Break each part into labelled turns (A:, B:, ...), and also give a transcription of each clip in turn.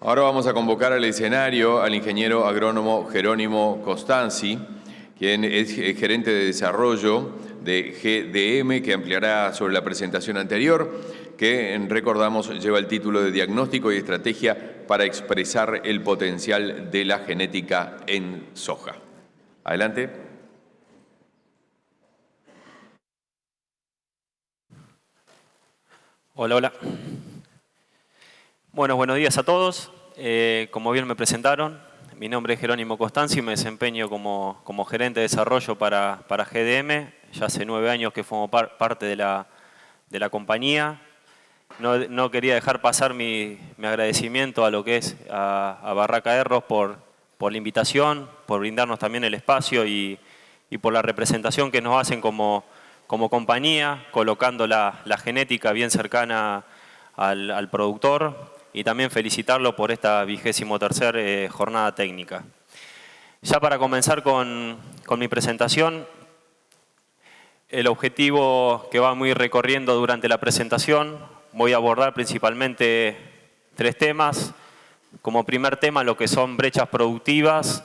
A: Ahora vamos a convocar al escenario al ingeniero agrónomo Jerónimo Costanzi, quien es gerente de desarrollo de GDM, que ampliará sobre la presentación anterior, que recordamos lleva el título de Diagnóstico y Estrategia para expresar el potencial de la genética en soja. Adelante.
B: Hola, hola. Bueno, buenos días a todos. Como bien me presentaron, mi nombre es Jerónimo Costanzi y me desempeño como gerente de desarrollo para GDM. Ya hace 9 años que formo parte de la compañía. No quería dejar pasar mi agradecimiento a lo que es a Barraca Erros por la invitación, por brindarnos también el espacio y por la representación que nos hacen como compañía, colocando la genética bien cercana al productor, y también felicitarlo por esta 23ª jornada técnica. Ya para comenzar con mi presentación, el objetivo que vamos a ir recorriendo durante la presentación, voy a abordar principalmente 3 temas. Como primer tema, lo que son brechas productivas,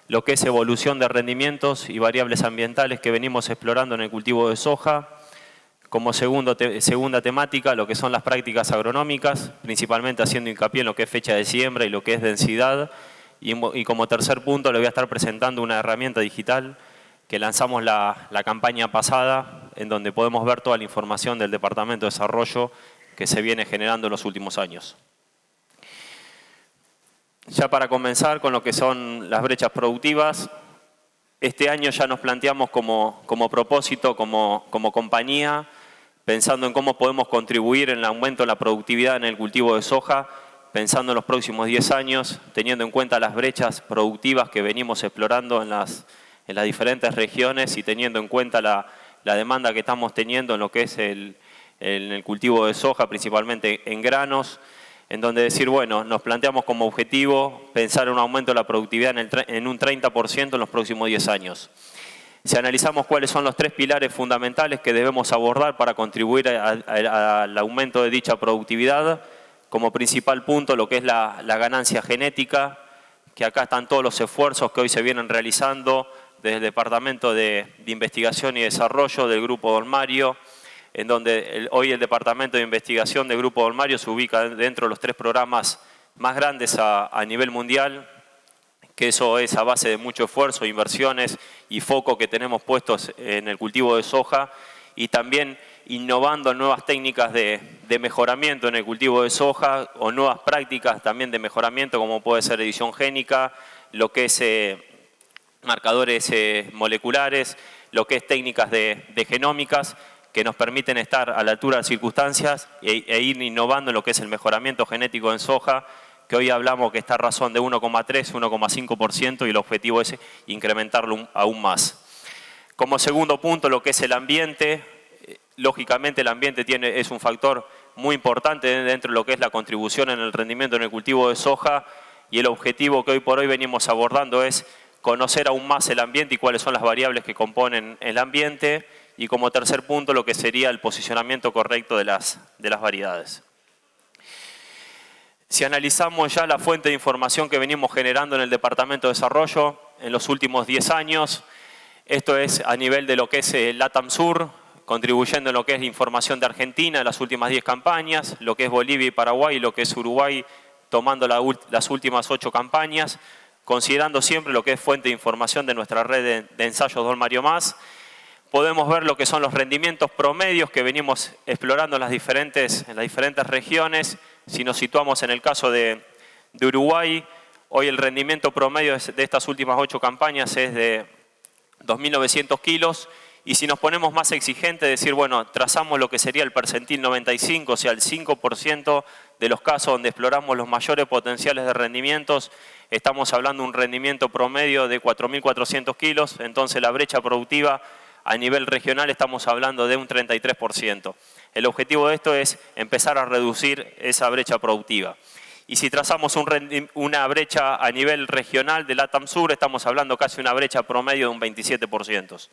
B: lo que es evolución de rendimientos y variables ambientales que venimos explorando en el cultivo de soja. Como segunda temática, lo que son las prácticas agronómicas, principalmente haciendo hincapié en lo que es fecha de siembra y lo que es densidad. Y como tercer punto, le voy a estar presentando una herramienta digital que lanzamos la campaña pasada, en donde podemos ver toda la información del Departamento de Desarrollo que se viene generando en los últimos años. Ya para comenzar con lo que son las brechas productivas, este año ya nos planteamos como propósito, como compañía, pensando en cómo podemos contribuir en el aumento de la productividad en el cultivo de soja, pensando en los próximos 10 años, teniendo en cuenta las brechas productivas que venimos explorando en las diferentes regiones y teniendo en cuenta la demanda que estamos teniendo en lo que es en el cultivo de soja, principalmente en granos, en donde decir, bueno, nos planteamos como objetivo pensar en un aumento de la productividad en un 30% en los próximos 10 años. Si analizamos cuáles son los 3 pilares fundamentales que debemos abordar para contribuir al aumento de dicha productividad, como principal punto lo que es la ganancia genética, que acá están todos los esfuerzos que hoy se vienen realizando desde el Departamento de Investigación y Desarrollo del Grupo Don Mario, en donde hoy el Departamento de Investigación del Grupo Don Mario se ubica dentro de los 3 programas más grandes a nivel mundial, que eso es a base de mucho esfuerzo, inversiones y foco que tenemos puestos en el cultivo de soja, y también innovando nuevas técnicas de mejoramiento en el cultivo de soja o nuevas prácticas también de mejoramiento, como puede ser edición génica, lo que es marcadores moleculares, lo que es técnicas de genómicas, que nos permiten estar a la altura de las circunstancias e ir innovando en lo que es el mejoramiento genético en soja, que hoy hablamos que está a razón de 1,3, 1,5% y el objetivo es incrementarlo aún más. Como segundo punto, lo que es el ambiente. Lógicamente el ambiente es un factor muy importante dentro de lo que es la contribución en el rendimiento en el cultivo de soja, y el objetivo que hoy por hoy venimos abordando es conocer aún más el ambiente y cuáles son las variables que componen el ambiente. Y como tercer punto, lo que sería el posicionamiento correcto de las variedades. Si analizamos ya la fuente de información que venimos generando en el Departamento de Desarrollo en los últimos 10 años, esto es a nivel de lo que es el LATAM Sur, contribuyendo en lo que es información de Argentina en las últimas 10 campañas, lo que es Bolivia y Paraguay, y lo que es Uruguay, tomando las últimas 8 campañas, considerando siempre lo que es fuente de información de nuestra red de ensayos Don Mario Más. Podemos ver lo que son los rendimientos promedios que venimos explorando en las diferentes regiones. Si nos situamos en el caso de Uruguay, hoy el rendimiento promedio de estas últimas 8 campañas es de 2.900 kilos. Y si nos ponemos más exigentes, decir, bueno, trazamos lo que sería el percentil 95, o sea, el 5% de los casos donde exploramos los mayores potenciales de rendimientos, estamos hablando de un rendimiento promedio de 4.400 kilos. Entonces la brecha productiva a nivel regional estamos hablando de un 33%. El objetivo de esto es empezar a reducir esa brecha productiva. Y si trazamos una brecha a nivel regional del LATAM Sur, estamos hablando casi una brecha promedio de un 27%.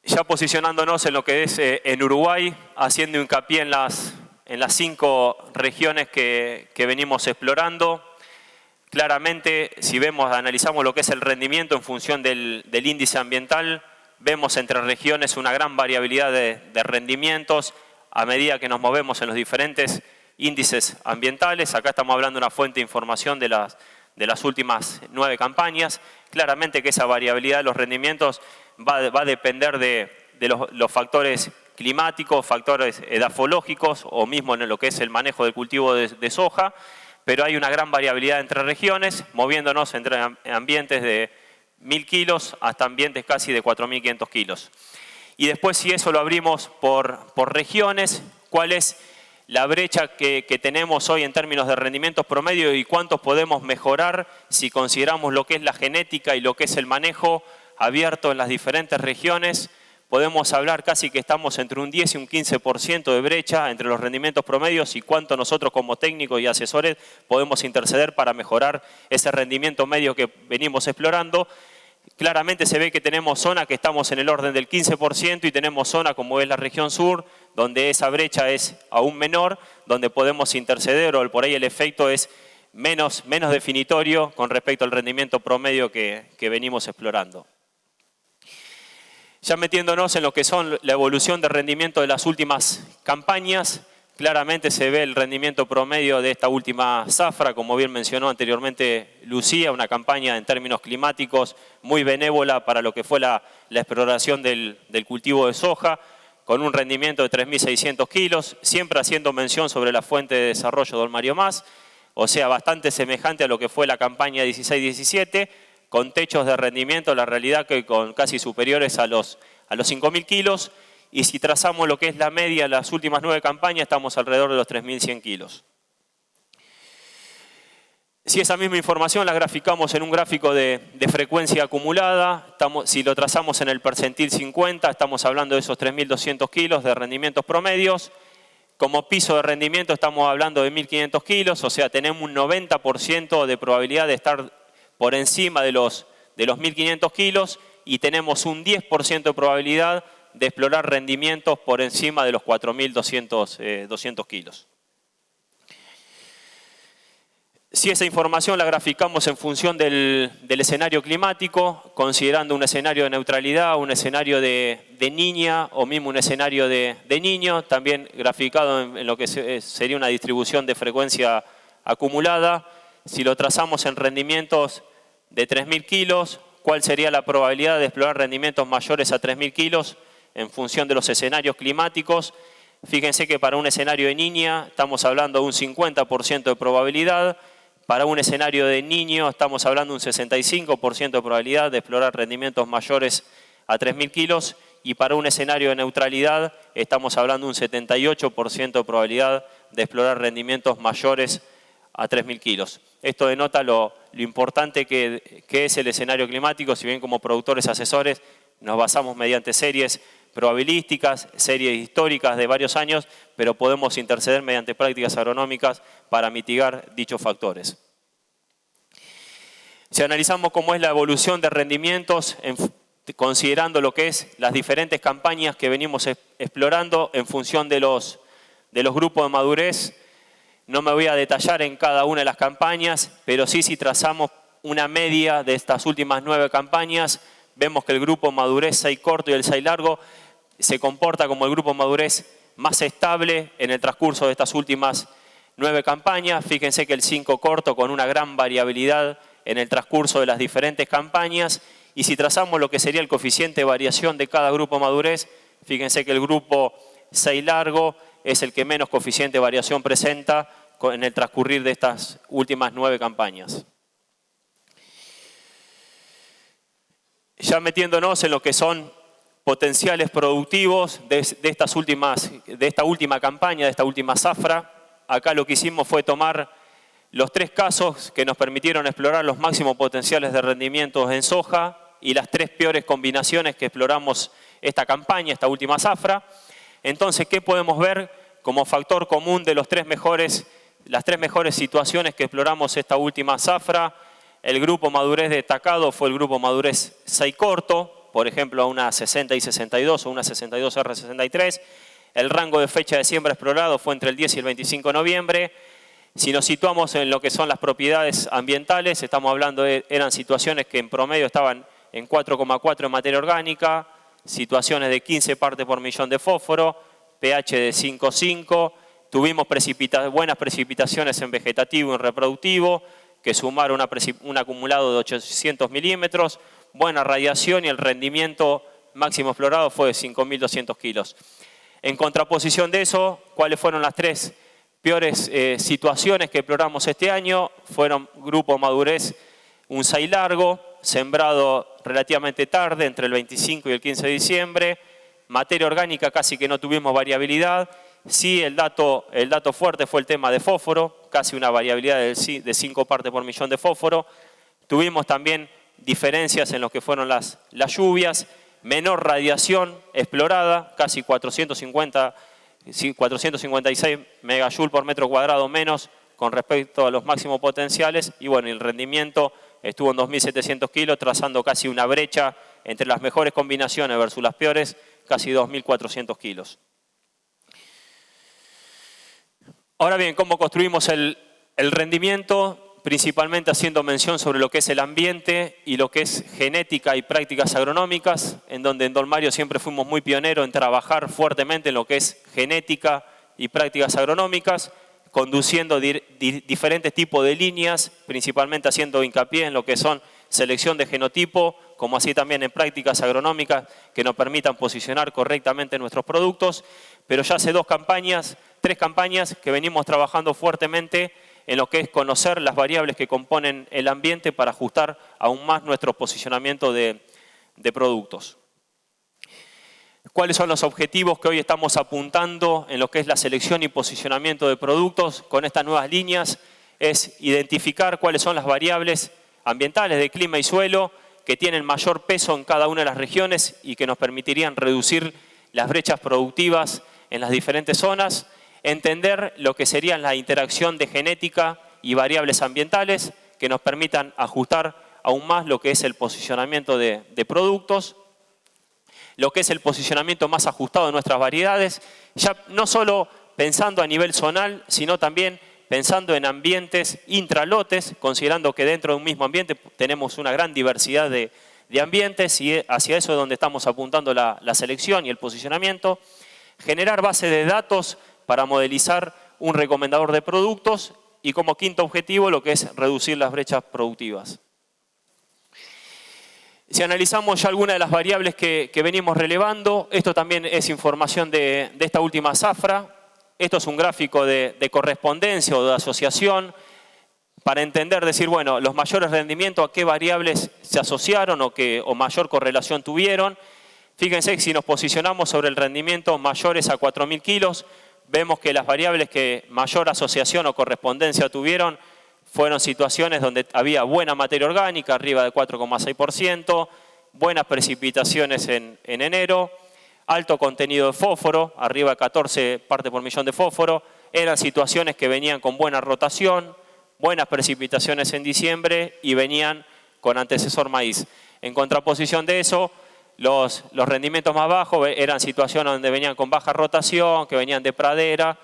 B: Ya posicionándonos en lo que es en Uruguay, haciendo hincapié en las las 5 regiones que venimos explorando. Claramente, si analizamos lo que es el rendimiento en función del índice ambiental, vemos entre regiones una gran variabilidad de rendimientos a medida que nos movemos en los diferentes índices ambientales. Acá estamos hablando de una fuente de información de las últimas 9 campañas. Claramente que esa variabilidad de los rendimientos va a depender de los factores climáticos, factores edafológicos o mismo en lo que es el manejo del cultivo de soja, pero hay una gran variabilidad entre regiones, moviéndonos entre ambientes de 1.000 kilos hasta ambientes casi de 4.500 kilos. Y después, si eso lo abrimos por regiones, ¿cuál es la brecha que tenemos hoy en términos de rendimientos promedio y cuántos podemos mejorar si consideramos lo que es la genética y lo que es el manejo abierto en las diferentes regiones? Podemos hablar casi que estamos entre un 10 y un 15% de brecha entre los rendimientos promedios y cuánto nosotros como técnicos y asesores podemos interceder para mejorar ese rendimiento medio que venimos explorando. Claramente se ve que tenemos zonas que estamos en el orden del 15% y tenemos zona como es la región sur, donde esa brecha es aún menor, donde podemos interceder o por ahí el efecto es menos definitorio con respecto al rendimiento promedio que venimos explorando. Ya metiéndonos en lo que son la evolución de rendimiento de las últimas campañas, claramente se ve el rendimiento promedio de esta última zafra, como bien mencionó anteriormente Lucía, una campaña en términos climáticos muy benévola para lo que fue la exploración del cultivo de soja, con un rendimiento de 3.600 kilos, siempre haciendo mención sobre la fuente de desarrollo Don Mario Mas, o sea, bastante semejante a lo que fue la campaña 16-17, con techos de rendimiento, la realidad que con casi superiores a los 5.000 kilos, y si trazamos lo que es la media de las últimas 9 campañas, estamos alrededor de los 3.100 kilos. Si esa misma información la graficamos en un gráfico de frecuencia acumulada, si lo trazamos en el percentil 50, estamos hablando de esos 3.200 kilos de rendimientos promedios. Como piso de rendimiento estamos hablando de 1.500 kilos, o sea, tenemos un 90% de probabilidad de estar por encima de los 1.500 kilos y tenemos un 10% de probabilidad de explorar rendimientos por encima de los 4.200 kilos. Si esa información la graficamos en función del escenario climático, considerando un escenario de neutralidad, un escenario de niña o mismo un escenario de niño, también graficado en lo que sería una distribución de frecuencia acumulada, si lo trazamos en rendimientos de 3.000 kilos, ¿cuál sería la probabilidad de explorar rendimientos mayores a 3.000 kilos en función de los escenarios climáticos? Fíjense que para un escenario de niña estamos hablando de un 50% de probabilidad, para un escenario de niño estamos hablando de un 65% de probabilidad de explorar rendimientos mayores a 3.000 kilos y para un escenario de neutralidad estamos hablando de un 78% de probabilidad de explorar rendimientos mayores a 3.000 kilos. Esto denota lo importante que es el escenario climático, si bien como productores asesores nos basamos mediante series probabilísticas, series históricas de varios años, pero podemos interceder mediante prácticas agronómicas para mitigar dichos factores. Si analizamos cómo es la evolución de rendimientos, considerando lo que es las diferentes campañas que venimos explorando en función de los grupos de madurez, no me voy a detallar en cada una de las campañas, pero sí si trazamos una media de estas últimas 9 campañas, vemos que el grupo madurez 6 corto y el 6 largo se comporta como el grupo madurez más estable en el transcurso de estas últimas 9 campañas. Fíjense que el 5 corto con una gran variabilidad en el transcurso de las diferentes campañas. Y si trazamos lo que sería el coeficiente de variación de cada grupo madurez, fíjense que el grupo 6 largo es el que menos coeficiente de variación presenta en el transcurrir de estas últimas 9 campañas. Ya metiéndonos en lo que son potenciales productivos de esta última campaña, de esta última zafra, acá lo que hicimos fue tomar los 3 casos que nos permitieron explorar los máximos potenciales de rendimientos en soja y las 3 peores combinaciones que exploramos esta campaña, esta última zafra. Entonces, ¿qué podemos ver como factor común de las 3 mejores situaciones que exploramos esta última zafra? El grupo madurez destacado fue el grupo madurez 6 corto, por ejemplo, a una 60 y 62 o una 62R63. El rango de fecha de siembra explorado fue entre el 10 y el 25 de noviembre. Si nos situamos en lo que son las propiedades ambientales, estamos hablando eran situaciones que en promedio estaban en 4,4 en materia orgánica, situaciones de 15 partes por millón de fósforo, pH de 5,5, tuvimos buenas precipitaciones en vegetativo y en reproductivo, que sumaron un acumulado de 800 milímetros, buena radiación y el rendimiento máximo explorado fue de 5.200 kilos. En contraposición de eso, ¿cuáles fueron las tres peores situaciones que exploramos este año? Fueron grupo madurez, un 6 largo, sembrado relativamente tarde, entre el 25 y el 15 de diciembre. Materia orgánica casi que no tuvimos variabilidad. Sí, el dato fuerte fue el tema de fósforo, casi una variabilidad de 5 partes por millón de fósforo. Tuvimos también diferencias en lo que fueron las lluvias, menor radiación explorada, casi 456 megajoule por metro cuadrado menos con respecto a los máximos potenciales. Y bueno, el rendimiento estuvo en 2.700 kilos, trazando casi una brecha entre las mejores combinaciones versus las peores, casi 2.400 kilos. Ahora bien, ¿cómo construimos el rendimiento? Principalmente haciendo mención sobre lo que es el ambiente y lo que es genética y prácticas agronómicas, en donde en Don Mario siempre fuimos muy pioneros en trabajar fuertemente en lo que es genética y prácticas agronómicas, conduciendo diferentes tipos de líneas, principalmente haciendo hincapié en lo que son selección de genotipo, como así también en prácticas agronómicas que nos permitan posicionar correctamente nuestros productos. Pero ya hace tres campañas que venimos trabajando fuertemente en lo que es conocer las variables que componen el ambiente para ajustar aún más nuestro posicionamiento de productos. ¿Cuáles son los objetivos que hoy estamos apuntando en lo que es la selección y posicionamiento de productos con estas nuevas líneas? Es identificar cuáles son las variables ambientales de clima y suelo que tienen mayor peso en cada una de las regiones y que nos permitirían reducir las brechas productivas en las diferentes zonas. Entender lo que sería la interacción de genética y variables ambientales que nos permitan ajustar aún más lo que es el posicionamiento de productos, lo que es el posicionamiento más ajustado de nuestras variedades, ya no solo pensando a nivel zonal, sino también pensando en ambientes intralotes, considerando que dentro de un mismo ambiente tenemos una gran diversidad de ambientes y hacia eso es donde estamos apuntando la selección y el posicionamiento. Generar base de datos para modelizar un recomendador de productos y como quinto objetivo lo que es reducir las brechas productivas. Si analizamos ya algunas de las variables que venimos relevando, esto también es información de esta última zafra. Esto es un gráfico de correspondencia o de asociación para entender, decir, bueno, los mayores rendimientos a qué variables se asociaron o mayor correlación tuvieron. Fíjense que si nos posicionamos sobre el rendimiento mayores a 4.000 kilos, vemos que las variables que mayor asociación o correspondencia tuvieron fueron situaciones donde había buena materia orgánica, arriba de 4,6%, buenas precipitaciones en enero, alto contenido de fósforo, arriba de 14 partes por millón de fósforo, eran situaciones que venían con buena rotación, buenas precipitaciones en diciembre y venían con antecesor maíz. En contraposición de eso, los rendimientos más bajos eran situaciones donde venían con baja rotación, que venían de pradera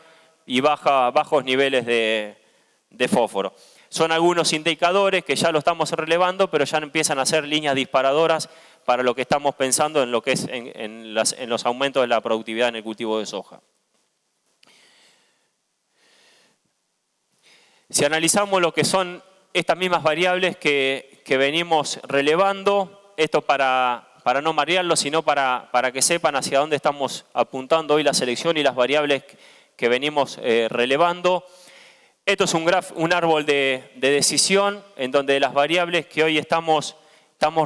B: y bajos niveles de fósforo. Son algunos indicadores que ya lo estamos relevando, pero ya empiezan a ser líneas disparadoras para lo que estamos pensando en lo que es en los aumentos de la productividad en el cultivo de soja. Si analizamos lo que son estas mismas variables que venimos relevando, esto para no marearlo, sino para que sepan hacia dónde estamos apuntando hoy la selección y las variables que venimos relevando. Esto es un árbol de decisión en donde las variables que hoy estamos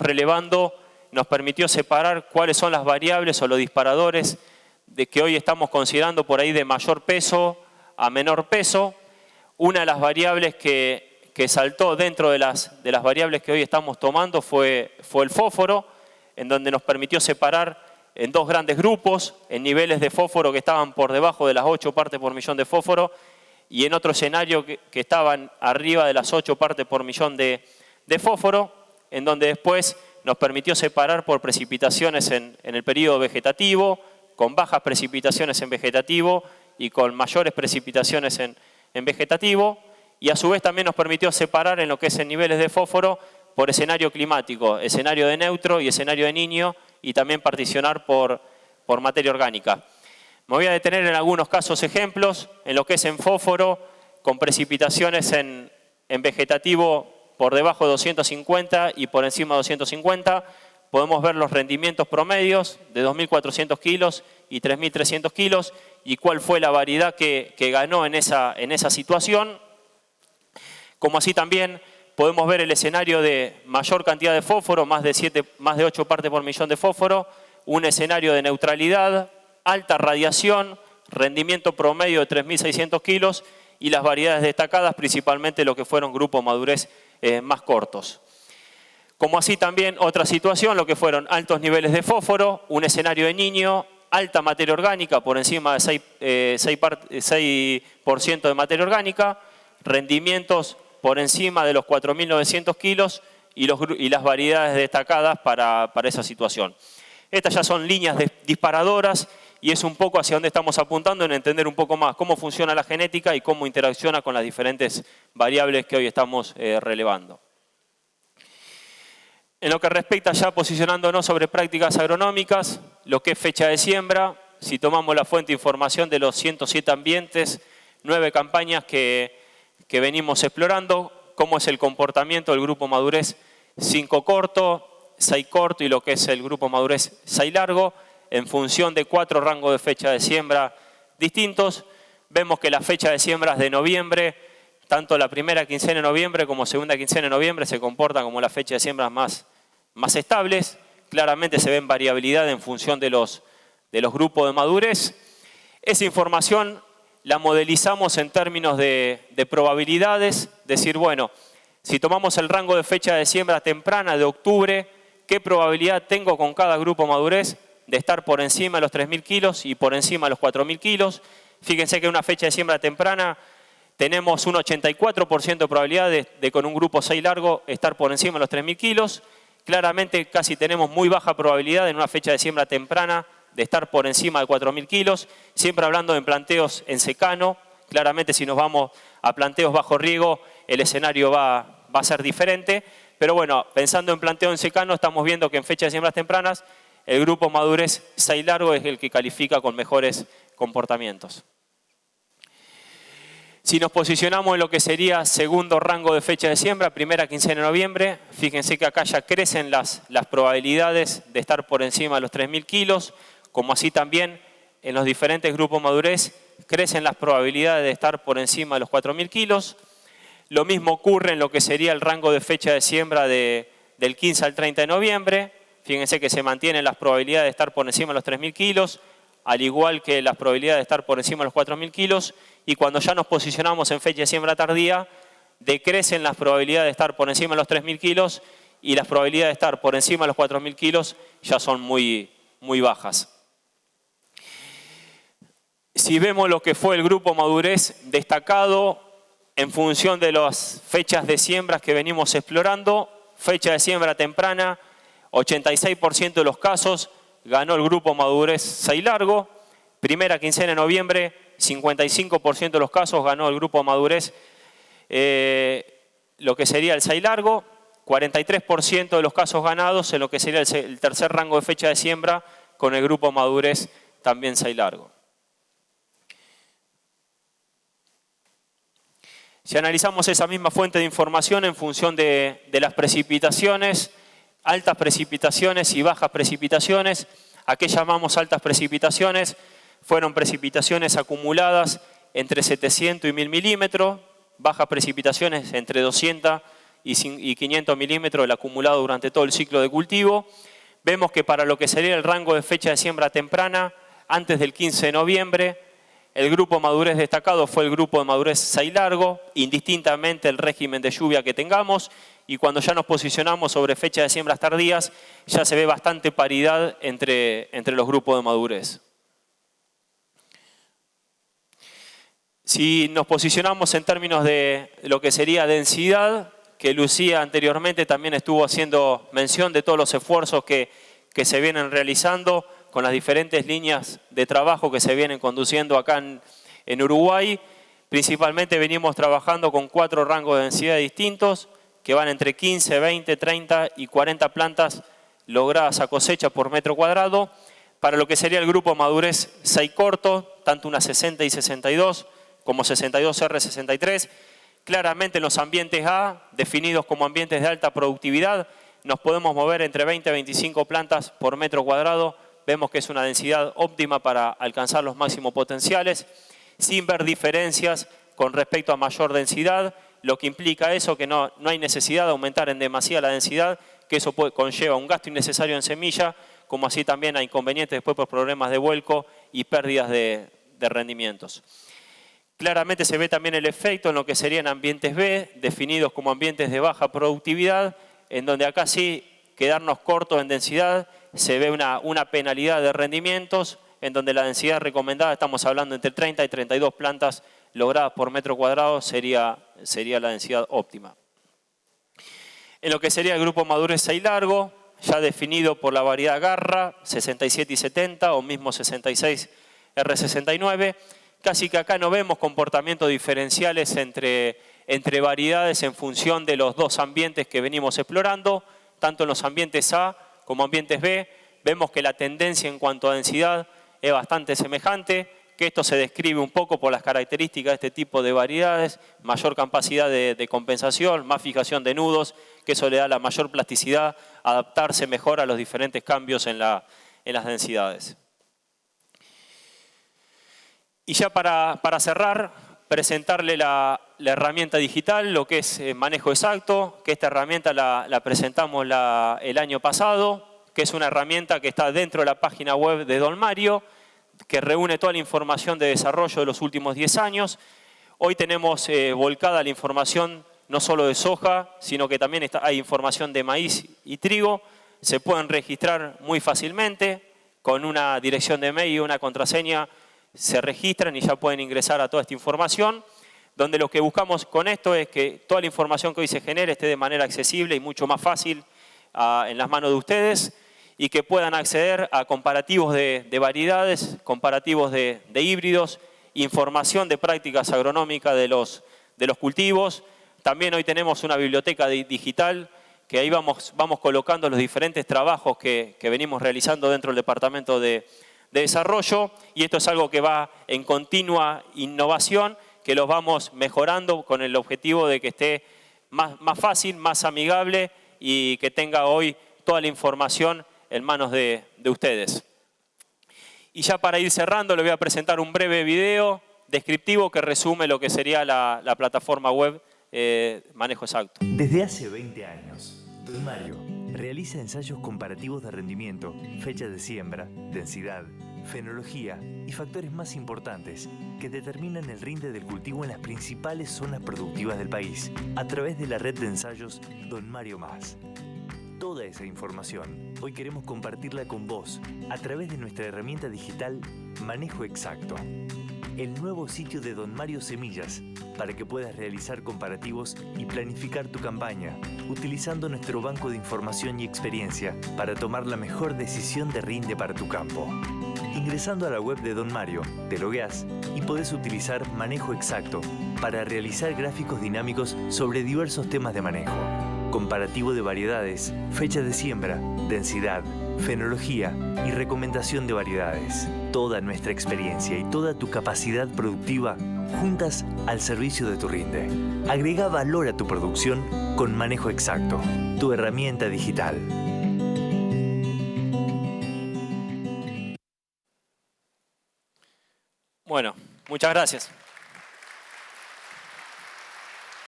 B: relevando nos permitió separar cuáles son las variables o los disparadores de que hoy estamos considerando por ahí de mayor peso a menor peso. Una de las variables que saltó dentro de las variables que hoy estamos tomando fue el fósforo, en donde nos permitió separar en dos grandes grupos, en niveles de fósforo que estaban por debajo de las 8 partes por millón de fósforo y en otro escenario que estaban arriba de las 8 partes por millón de fósforo, en donde después nos permitió separar por precipitaciones en el periodo vegetativo, con bajas precipitaciones en vegetativo y con mayores precipitaciones en vegetativo, y a su vez también nos permitió separar en lo que es en niveles de fósforo por escenario climático, escenario de neutro y escenario de Niño, y también particionar por materia orgánica. Me voy a detener en algunos casos ejemplos, en lo que es en fósforo, con precipitaciones en vegetativo por debajo de 250 y por encima de 250, podemos ver los rendimientos promedios de 2.400 kilos y 3.300 kilos y cuál fue la variedad que ganó en esa situación. Como así también podemos ver el escenario de mayor cantidad de fósforo, más de 8 partes por millón de fósforo, un escenario de neutralidad, alta radiación, rendimiento promedio de 3.600 kilos y las variedades destacadas, principalmente lo que fueron grupos madurez más cortos. Como así también otra situación, lo que fueron altos niveles de fósforo, un escenario de Niño, alta materia orgánica por encima de 6% de materia orgánica, rendimientos por encima de los 4.900 kilos y las variedades destacadas para esa situación. Estas ya son líneas disparadoras y es un poco hacia donde estamos apuntando en entender un poco más cómo funciona la genética y cómo interacciona con las diferentes variables que hoy estamos relevando. En lo que respecta ya posicionándonos sobre prácticas agronómicas, lo que es fecha de siembra, si tomamos la fuente de información de los 107 ambientes, 9 campañas que venimos explorando, cómo es el comportamiento del grupo madurez 5 corto, 6 corto y lo que es el grupo madurez 6 largo, en función de 4 rangos de fecha de siembra distintos. Vemos que las fechas de siembras de noviembre, tanto la primera quincena de noviembre como segunda quincena de noviembre, se comportan como las fechas de siembras más estables. Claramente se ven variabilidad en función de los grupos de madurez. Esa información la modelizamos en términos de probabilidades, decir, bueno, si tomamos el rango de fecha de siembra temprana de octubre, ¿qué probabilidad tengo con cada grupo madurez de estar por encima de los 3.000 kilos y por encima de los 4.000 kilos? Fíjense que en una fecha de siembra temprana tenemos un 84% de probabilidad de con un grupo 6 largo estar por encima de los 3.000 kilos. Claramente casi tenemos muy baja probabilidad en una fecha de siembra temprana de estar por encima de 4.000 kilos, siempre hablando en planteos en secano. Claramente si nos vamos a planteos bajo riego, el escenario va a ser diferente. Pero bueno, pensando en planteo en secano, estamos viendo que en fecha de siembras tempranas, el grupo madurez 6 largo es el que califica con mejores comportamientos. Si nos posicionamos en lo que sería segundo rango de fecha de siembra, primera quincena de noviembre, fíjense que acá ya crecen las probabilidades de estar por encima de los 3.000 kilos, como así también en los diferentes grupos madurez crecen las probabilidades de estar por encima de los 4.000 kilos. Lo mismo ocurre en lo que sería el rango de fecha de siembra del 15 al 30 de noviembre. Fíjense que se mantienen las probabilidades de estar por encima de los 3.000 kilos, al igual que las probabilidades de estar por encima de los 4.000 kilos. Y cuando ya nos posicionamos en fecha de siembra tardía, decrecen las probabilidades de estar por encima de los 3.000 kilos y las probabilidades de estar por encima de los 4.000 kilos ya son muy bajas. Si vemos lo que fue el grupo madurez destacado en función de las fechas de siembras que venimos explorando, fecha de siembra temprana, 86% de los casos ganó el grupo madurez 6 largo. Primera quincena de noviembre, 55% de los casos ganó el grupo madurez lo que sería el 6 largo. 43% de los casos ganados en lo que sería el tercer rango de fecha de siembra con el grupo madurez también 6 largo. Si analizamos esa misma fuente de información en función de las precipitaciones, altas precipitaciones y bajas precipitaciones, ¿a qué llamamos altas precipitaciones? Fueron precipitaciones acumuladas entre 700 y 1.000 milímetros, bajas precipitaciones entre 200 y 500 milímetros el acumulado durante todo el ciclo de cultivo. Vemos que para lo que sería el rango de fecha de siembra temprana, antes del 15 de noviembre, el grupo madurez destacado fue el grupo de madurez 6 largo, indistintamente el régimen de lluvia que tengamos, y cuando ya nos posicionamos sobre fecha de siembras tardías, ya se ve bastante paridad entre los grupos de madurez. Si nos posicionamos en términos de lo que sería densidad, que Lucía anteriormente también estuvo haciendo mención de todos los esfuerzos que se vienen realizando con las diferentes líneas de trabajo que se vienen conduciendo acá en Uruguay. Principalmente venimos trabajando con 4 rangos de densidad distintos que van entre 15, 20, 30 y 40 plantas logradas a cosecha por metro cuadrado. Para lo que sería el grupo madurez 6 corto, tanto una 60 y 62 como 62R63. Claramente en los ambientes A, definidos como ambientes de alta productividad, nos podemos mover entre 20 y 25 plantas por metro cuadrado. Vemos que es una densidad óptima para alcanzar los máximos potenciales, sin ver diferencias con respecto a mayor densidad, lo que implica eso que no hay necesidad de aumentar en demasía la densidad, que eso conlleva un gasto innecesario en semilla, como así también hay inconvenientes después por problemas de vuelco y pérdidas de rendimientos. Claramente se ve también el efecto en lo que serían ambientes B, definidos como ambientes de baja productividad, en donde acá sí quedarnos cortos en densidad, se ve una penalidad de rendimientos, en donde la densidad recomendada, estamos hablando entre 30 y 32 plantas logradas por metro cuadrado, sería la densidad óptima. En lo que sería el grupo madurez 6 largo, ya definido por la variedad Garra, 67 y 70 o mismo 66 R69, casi que acá no vemos comportamientos diferenciales entre variedades en función de los 2 ambientes que venimos explorando, tanto en los ambientes A como ambientes B, vemos que la tendencia en cuanto a densidad es bastante semejante, que esto se describe un poco por las características de este tipo de variedades, mayor capacidad de compensación, más fijación de nudos, que eso le da la mayor plasticidad, adaptarse mejor a los diferentes cambios en las densidades. Y ya para cerrar, presentarle la herramienta digital, lo que es manejo exacto, que esta herramienta la presentamos el año pasado, que es una herramienta que está dentro de la página web de Don Mario, que reúne toda la información de desarrollo de los últimos 10 años. Hoy tenemos volcada la información no solo de soja, sino que también hay información de maíz y trigo. Se pueden registrar muy fácilmente, con una dirección de mail y una contraseña se registran y ya pueden ingresar a toda esta información, donde lo que buscamos con esto es que toda la información que hoy se genere esté de manera accesible y mucho más fácil en las manos de ustedes, y que puedan acceder a comparativos de variedades, comparativos de híbridos, información de prácticas agronómicas de los cultivos. También hoy tenemos una biblioteca digital que ahí vamos colocando los diferentes trabajos que venimos realizando dentro del Departamento de Desarrollo, y esto es algo que va en continua innovación, que los vamos mejorando con el objetivo de que esté más fácil, más amigable y que tenga hoy toda la información en manos de ustedes. Y ya para ir cerrando, le voy a presentar un breve video descriptivo que resume lo que sería la plataforma web Manejo Exacto.
C: Desde hace 20 años, Don Mario realiza ensayos comparativos de rendimiento, fecha de siembra, densidad, fenología y factores más importantes que determinan el rinde del cultivo en las principales zonas productivas del país a través de la red de ensayos Don Mario Más. Toda esa información hoy queremos compartirla con vos a través de nuestra herramienta digital Manejo Exacto, el nuevo sitio de Don Mario Semillas para que puedas realizar comparativos y planificar tu campaña utilizando nuestro banco de información y experiencia para tomar la mejor decisión de rinde para tu campo. Ingresando a la web de Don Mario, te logueás y podés utilizar Manejo Exacto para realizar gráficos dinámicos sobre diversos temas de manejo. Comparativo de variedades, fecha de siembra, densidad, fenología y recomendación de variedades. Toda nuestra experiencia y toda tu capacidad productiva juntas al servicio de tu rinde. Agrega valor a tu producción con Manejo Exacto, tu herramienta digital.
B: Bueno, muchas gracias.